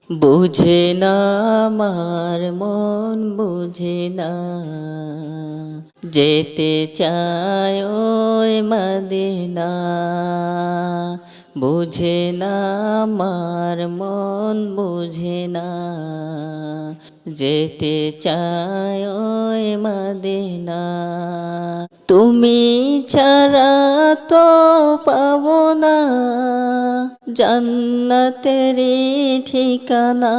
বুঝে না আমার মন বুঝে না, যেতে চায় ওই মদিনা। বুঝে না আমার মন বুঝে না, যেতে চায় ওই মদিনা। তুমি ছাড়া তো পাবো না জান্নাতেরি ঠিকানা।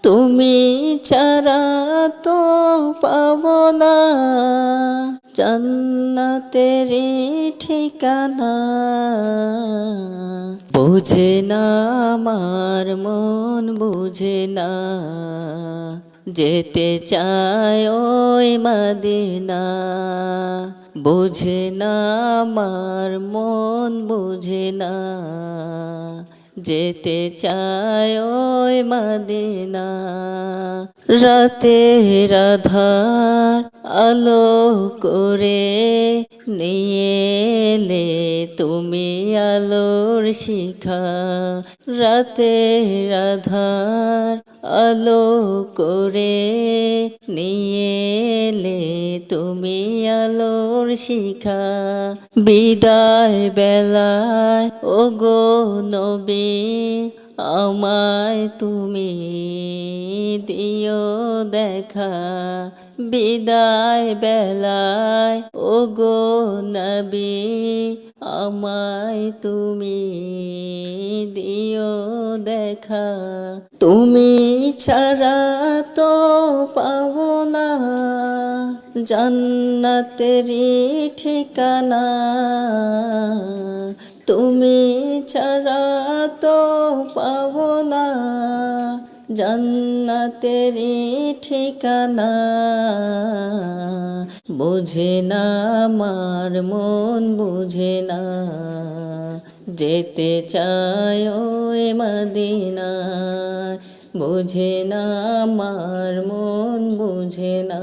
তুমি ছাড়া তো পাবো না জান্নাতেরি ঠিকানা। বুঝে না আমার মন বুঝে না, যেতে চায় ওই মদিনা। বুঝে না আমার মন বুঝে না, যেতে চায় ওই মদিনা। রাতের আঁধার আলো করে নিয়ে এলে তুমি আলোর শিখা। রাতের আঁধার আলো করে নিয়ে এলে তুমি আলোর শিখা। বিদায় বেলায় ওগো নবী, আমায় তুমি দিও দেখা। বিদায় বেলায় ওগো নবী, আমায় তুমি দিও দেখা। তুমি ছাড়া তো পাবো না জান্নাতেরি ঠিকানা। তুমি ছাড়া তো পাবো না জান্নাতেরি ঠিকানা। বুঝে না আমার মন বুঝে না, যেতে চায় ওই মদিনা। বুঝে না আমার মন বুঝে না,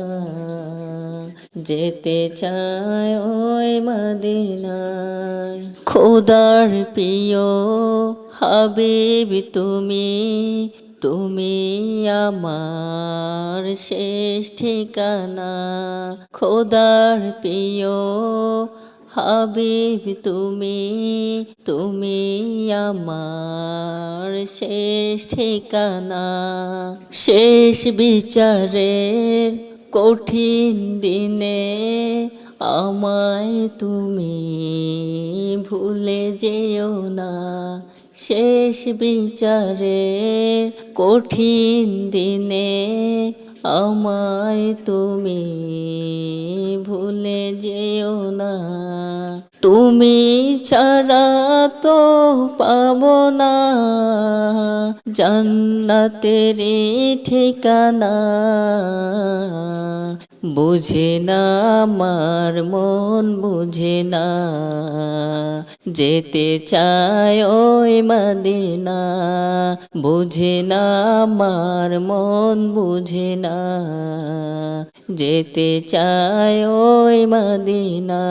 যেতে চায় ওই মদিনায়। খোদার প্রিয় হাবিব তুমি, তুমি আমার শেষ ঠিকানা। খোদার প্রিয় হাবিব তুমি, তুমি আমার শেষ ঠিকানা। শেষ বিচারের কঠিন দিনে আমায় তুমি ভুলে যেও না। শেষ বিচারের কঠিন দিনে আমায় তুমি ভুলে যেও না। তুমি ছাড়া তো পাবো না জান্নাতেরি ঠিকানা। বুঝে না আমার মন বুঝে না, যেতে চায় ওই মদিনা। বুঝে না আমার মন বুঝে না, যেতে চায় ওই মদিনা।